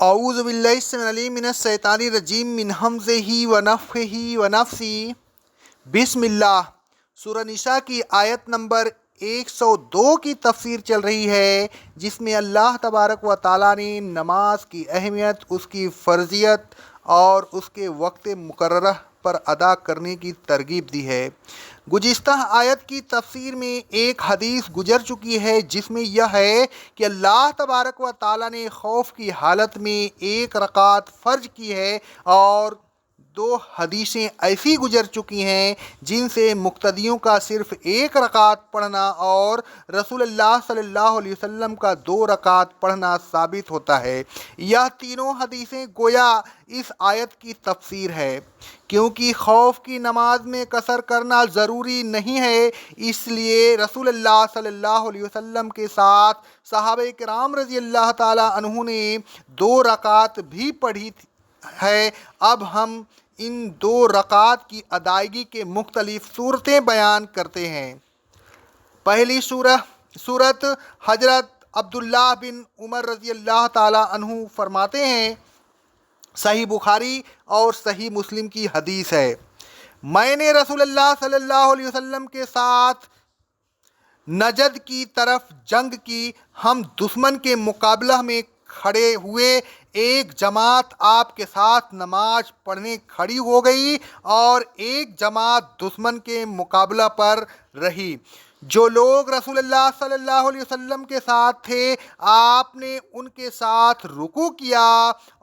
اعوذ باللہ السمیع العلیم من الشیطان الرجیم من ہمزہ ونفخہ ونفثہ۔ بسم اللہ۔ سورہ نساء کی آیت نمبر 102 کی تفسیر چل رہی ہے، جس میں اللہ تبارک و تعالیٰ نے نماز کی اہمیت، اس کی فرضیت اور اس کے وقت مقررہ پر ادا کرنے کی ترغیب دی ہے۔ گزشتہ آیت کی تفسیر میں ایک حدیث گزر چکی ہے، جس میں یہ ہے کہ اللہ تبارک و تعالیٰ نے خوف کی حالت میں ایک رکعت فرض کی ہے، اور دو حدیثیں ایسی گزر چکی ہیں جن سے مقتدیوں کا صرف ایک رکعت پڑھنا اور رسول اللہ صلی اللہ علیہ وسلم کا 2 رکعت پڑھنا ثابت ہوتا ہے۔ یہ تینوں حدیثیں گویا اس آیت کی تفسیر ہے۔ کیونکہ خوف کی نماز میں قصر کرنا ضروری نہیں ہے، اس لیے رسول اللہ صلی اللہ علیہ وسلم کے ساتھ صحابہ کرام رضی اللہ تعالیٰ عنہ نے 2 رکعت بھی پڑھی ہے۔ اب ہم ان 2 رکعت کی ادائیگی کے مختلف صورتیں بیان کرتے ہیں۔ پہلی صورت حضرت عبداللہ بن عمر رضی اللہ تعالیٰ عنہ فرماتے ہیں، صحیح بخاری اور صحیح مسلم کی حدیث ہے، میں نے رسول اللہ صلی اللہ علیہ وسلم کے ساتھ نجد کی طرف جنگ کی۔ ہم دشمن کے مقابلہ میں کھڑے ہوئے، ایک جماعت آپ کے ساتھ نماز پڑھنے کھڑی ہو گئی اور ایک جماعت دشمن کے مقابلہ پر رہی۔ جو لوگ رسول اللہ صلی اللہ علیہ وسلم کے ساتھ تھے، آپ نے ان کے ساتھ رکوع کیا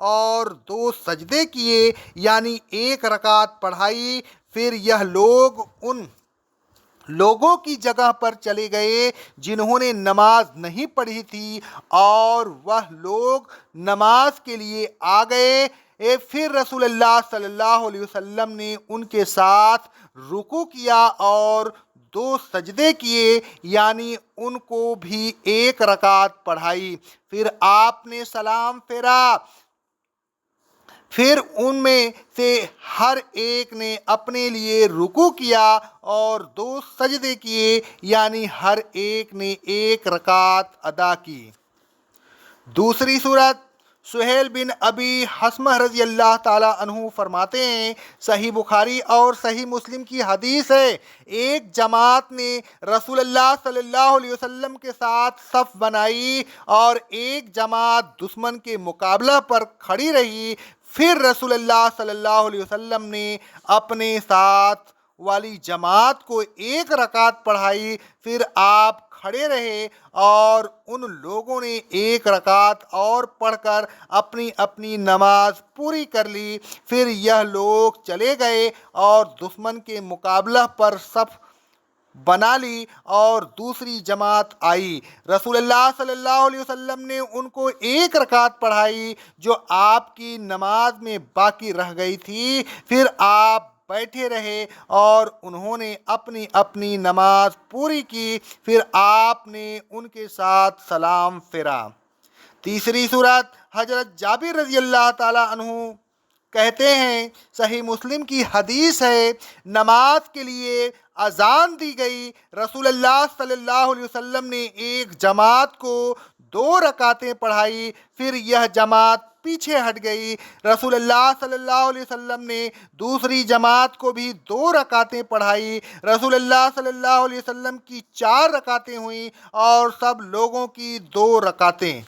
اور 2 سجدے کیے، یعنی 1 رکعت پڑھائی۔ پھر یہ لوگ ان لوگوں کی جگہ پر چلے گئے جنہوں نے نماز نہیں پڑھی تھی، اور وہ لوگ نماز کے لیے آ گئے۔ پھر رسول اللہ صلی اللہ علیہ وسلم نے ان کے ساتھ رکوع کیا اور 2 سجدے کیے، یعنی ان کو بھی 1 رکعت پڑھائی۔ پھر آپ نے سلام پھیرا۔ پھر ان میں سے ہر ایک نے اپنے لیے رکوع کیا اور 2 سجدے کیے، یعنی ہر ایک نے 1 رکعت ادا کی۔ دوسری صورت سہیل بن ابی حثمہ رضی اللہ تعالیٰ عنہ فرماتے ہیں، صحیح بخاری اور صحیح مسلم کی حدیث ہے، ایک جماعت نے رسول اللہ صلی اللہ علیہ وسلم کے ساتھ صف بنائی اور ایک جماعت دشمن کے مقابلہ پر کھڑی رہی۔ پھر رسول اللہ صلی اللہ علیہ وسلم نے اپنے ساتھ والی جماعت کو 1 رکعت پڑھائی۔ پھر آپ کھڑے رہے اور ان لوگوں نے 1 رکعت اور پڑھ کر اپنی اپنی نماز پوری کر لی۔ پھر یہ لوگ چلے گئے اور دشمن کے مقابلہ پر صف بنا لی اور دوسری جماعت آئی۔ رسول اللہ صلی اللہ علیہ وسلم نے ان کو 1 رکعت پڑھائی جو آپ کی نماز میں باقی رہ گئی تھی۔ پھر آپ بیٹھے رہے اور انہوں نے اپنی اپنی نماز پوری کی۔ پھر آپ نے ان کے ساتھ سلام پھیرا۔ تیسری صورت حضرت جابر رضی اللہ تعالیٰ عنہ کہتے ہیں، صحیح مسلم کی حدیث ہے، نماز کے لیے اذان دی گئی۔ رسول اللہ صلی اللہ علیہ وسلم نے ایک جماعت کو 2 رکعتیں پڑھائی، پھر یہ جماعت پیچھے ہٹ گئی۔ رسول اللہ صلی اللہ علیہ وسلم نے دوسری جماعت کو بھی 2 رکعتیں پڑھائی۔ رسول اللہ صلی اللہ علیہ وسلم کی 4 رکعتیں ہوئیں اور سب لوگوں کی 2 رکعتیں۔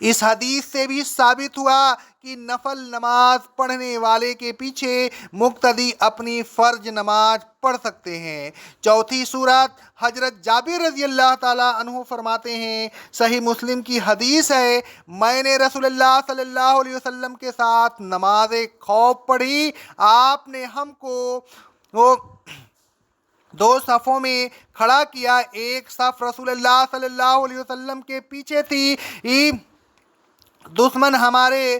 اس حدیث سے بھی ثابت ہوا کہ نفل نماز پڑھنے والے کے پیچھے مقتدی اپنی فرض نماز پڑھ سکتے ہیں۔ چوتھی صورت حضرت جابر رضی اللہ تعالیٰ عنہ فرماتے ہیں، صحیح مسلم کی حدیث ہے، میں نے رسول اللہ صلی اللہ علیہ وسلم کے ساتھ نماز خوف پڑھی۔ آپ نے ہم کو 2 صفوں میں کھڑا کیا، ایک صف رسول اللہ صلی اللہ علیہ وسلم کے پیچھے تھی، دشمن ہمارے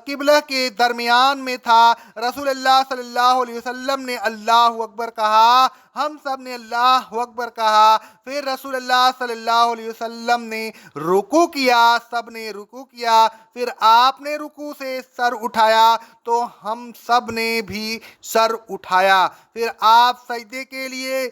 قبلہ کے درمیان میں تھا۔ رسول اللہ صلی اللہ علیہ وسلم نے اللہ اکبر کہا، ہم سب نے اللہ اکبر کہا، پھر رسول اللہ صلی اللہ علیہ وسلم نے رکوع کیا، سب نے رکوع کیا، پھر آپ نے رکوع سے سر اٹھایا تو ہم سب نے بھی سر اٹھایا، پھر آپ سجدے کے لیے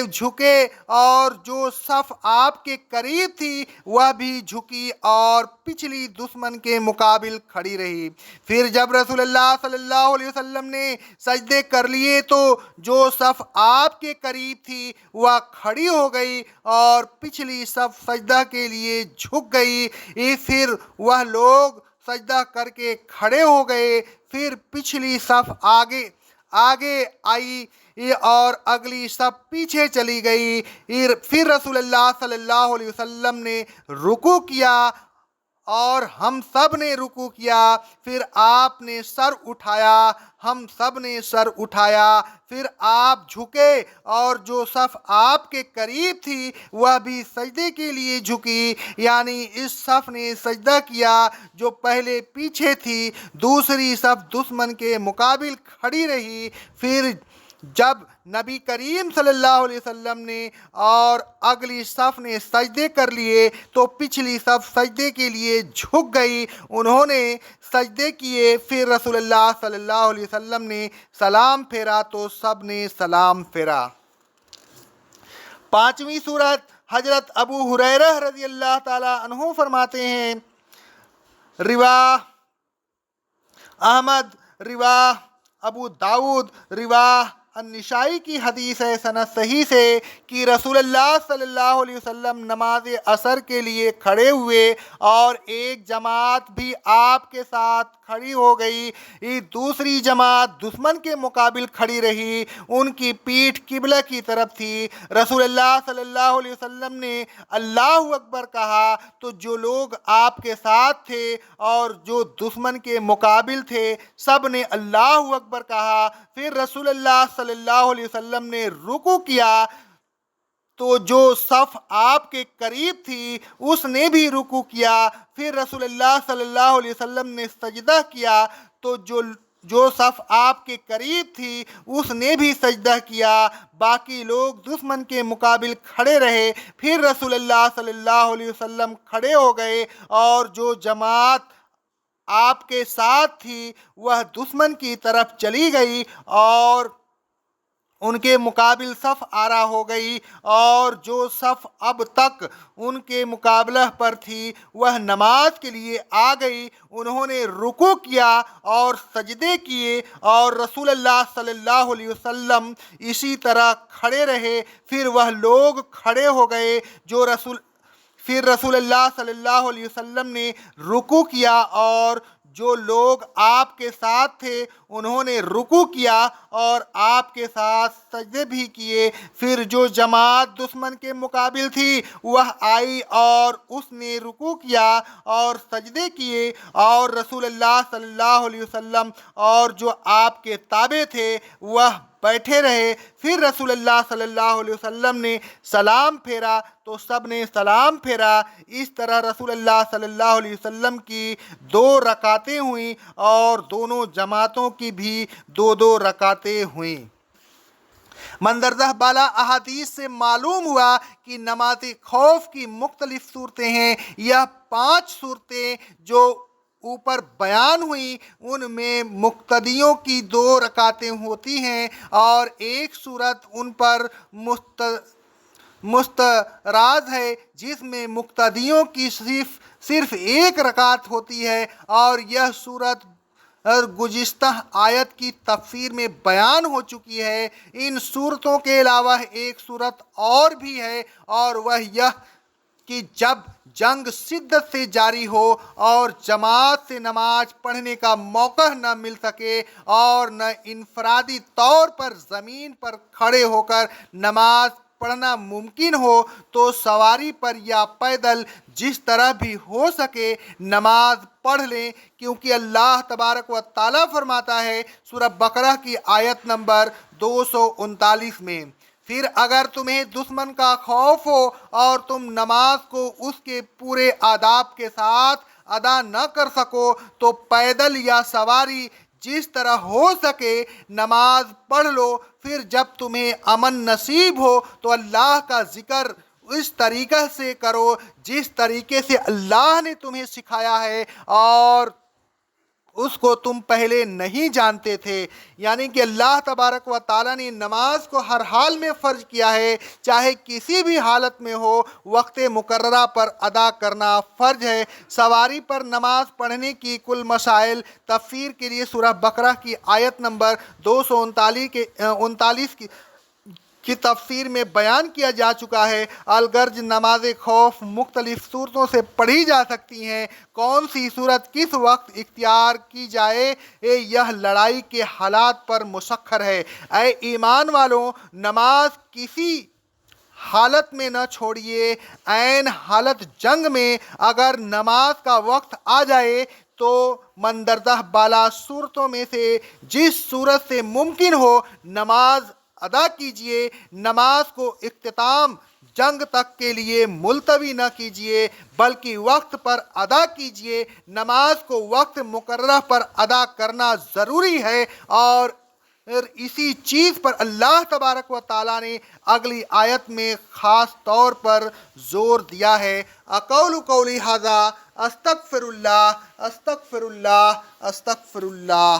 جھکے اور جو صف آپ کے قریب تھی وہ بھی جھکی اور پچھلی دشمن کے مقابل کھڑی رہی۔ پھر جب رسول اللہ صلی اللہ علیہ وسلم نے سجدے کر لیے تو جو صف آپ کے قریب تھی وہ کھڑی ہو گئی اور پچھلی صف سجدہ کے لیے جھک گئی، پھر وہ لوگ سجدہ کر کے کھڑے ہو گئے، پھر پچھلی صف آگے آئی اور اگلی صف پیچھے چلی گئی، پھر رسول اللہ صلی اللہ علیہ وسلم نے رکوع کیا اور ہم سب نے رکوع کیا، پھر آپ نے سر اٹھایا، ہم سب نے سر اٹھایا، پھر آپ جھکے اور جو صف آپ کے قریب تھی وہ بھی سجدے کے لیے جھکی، یعنی اس صف نے سجدہ کیا جو پہلے پیچھے تھی، دوسری صف دشمن کے مقابل کھڑی رہی۔ پھر جب نبی کریم صلی اللہ علیہ وسلم نے اور اگلی صف نے سجدے کر لیے تو پچھلی صف سجدے کے لیے جھک گئی، انہوں نے سجدے کیے، پھر رسول اللہ صلی اللہ علیہ وسلم نے سلام پھیرا تو سب نے سلام پھیرا۔ پانچویں صورت، حضرت ابو ہریرہ رضی اللہ تعالی عنہ فرماتے ہیں، رواہ احمد، رواہ ابو داؤد، رواہ النسائی کی حدیث ہے سند صحیح سے کہ رسول اللہ صلی اللہ علیہ وسلم نماز عصر کے لیے کھڑے ہوئے اور ایک جماعت بھی آپ کے ساتھ کھڑی ہو گئی، دوسری جماعت دشمن کے مقابل کھڑی رہی، ان کی پیٹھ قبلہ کی طرف تھی۔ رسول اللہ صلی اللہ علیہ وسلم نے اللہ اکبر کہا تو جو لوگ آپ کے ساتھ تھے اور جو دشمن کے مقابل تھے سب نے اللہ اکبر کہا، پھر رسول اللہ صلی اللہ علیہ وسلم نے رکوع کیا تو جو صف آپ کے قریب تھی اس نے بھی رکوع کیا، پھر رسول اللہ صلی اللہ علیہ وسلم نے سجدہ کیا تو جو صف آپ کے قریب تھی اس نے بھی سجدہ کیا، باقی لوگ دشمن کے مقابل کھڑے رہے، پھر رسول اللہ صلی اللہ علیہ وسلم کھڑے ہو گئے اور جو جماعت آپ کے ساتھ تھی وہ دشمن کی طرف چلی گئی اور ان کے مقابل صف آرا ہو گئی، اور جو صف اب تک ان کے مقابلہ پر تھی وہ نماز کے لیے آ گئی، انہوں نے رکوع کیا اور سجدے کیے اور رسول اللہ صلی اللہ علیہ وسلم اسی طرح کھڑے رہے، پھر وہ لوگ کھڑے ہو گئے پھر رسول اللہ صلی اللہ علیہ وسلم نے رکوع کیا اور جو لوگ آپ کے ساتھ تھے انہوں نے رکوع کیا اور آپ کے ساتھ سجدے بھی کیے، پھر جو جماعت دشمن کے مقابل تھی وہ آئی اور اس نے رکوع کیا اور سجدے کیے اور رسول اللہ صلی اللہ علیہ وسلم اور جو آپ کے تابع تھے وہ بیٹھے رہے، پھر رسول اللہ صلی اللہ علیہ وسلم نے سلام پھیرا تو سب نے سلام پھیرا۔ اس طرح رسول اللہ صلی اللہ علیہ وسلم کی 2 رکعتیں ہوئیں اور دونوں جماعتوں کی بھی 2 رکعتیں ہوئیں۔ مندرجہ بالا احادیث سے معلوم ہوا کہ نماز خوف کی مختلف صورتیں ہیں۔ یہ 5 صورتیں جو اوپر بیان ہوئی ان میں مقتدیوں کی 2 رکعتیں ہوتی ہیں اور ایک صورت ان پر مستراز ہے جس میں مقتدیوں کی صرف 1 رکعت ہوتی ہے، اور یہ صورت گزشتہ آیت کی تفسیر میں بیان ہو چکی ہے۔ ان صورتوں کے علاوہ ایک صورت اور بھی ہے اور وہ یہ کہ جب جنگ شدت سے جاری ہو اور جماعت سے نماز پڑھنے کا موقع نہ مل سکے اور نہ انفرادی طور پر زمین پر کھڑے ہو کر نماز پڑھنا ممکن ہو تو سواری پر یا پیدل جس طرح بھی ہو سکے نماز پڑھ لیں، کیونکہ اللہ تبارک و تعالیٰ فرماتا ہے سورہ بقرہ کی آیت نمبر 239 میں، پھر اگر تمہیں دشمن کا خوف ہو اور تم نماز کو اس کے پورے آداب کے ساتھ ادا نہ کر سکو تو پیدل یا سواری جس طرح ہو سکے نماز پڑھ لو، پھر جب تمہیں امن نصیب ہو تو اللہ کا ذکر اس طریقے سے کرو جس طریقے سے اللہ نے تمہیں سکھایا ہے اور اس کو تم پہلے نہیں جانتے تھے۔ یعنی کہ اللہ تبارک و تعالیٰ نے نماز کو ہر حال میں فرض کیا ہے، چاہے کسی بھی حالت میں ہو، وقت مقررہ پر ادا کرنا فرض ہے۔ سواری پر نماز پڑھنے کی کل مسائل تفسیر کے لیے سورہ بقرہ کی آیت نمبر 239 کی تفسیر میں بیان کیا جا چکا ہے۔ الغرض نماز خوف مختلف صورتوں سے پڑھی جا سکتی ہیں۔ کون سی صورت کس وقت اختیار کی جائے یہ لڑائی کے حالات پر مسخر ہے۔ اے ایمان والوں، نماز کسی حالت میں نہ چھوڑیے۔ عین حالت جنگ میں اگر نماز کا وقت آ جائے تو مندرجہ بالا صورتوں میں سے جس صورت سے ممکن ہو نماز ادا کیجیے۔ نماز کو اختتام جنگ تک کے لیے ملتوی نہ کیجیے بلکہ وقت پر ادا کیجیے۔ نماز کو وقت مقررہ پر ادا کرنا ضروری ہے اور اسی چیز پر اللہ تبارک و تعالیٰ نے اگلی آیت میں خاص طور پر زور دیا ہے۔ اقول قولی ھذا استغفر اللہ استغفر اللہ استغفر اللہ۔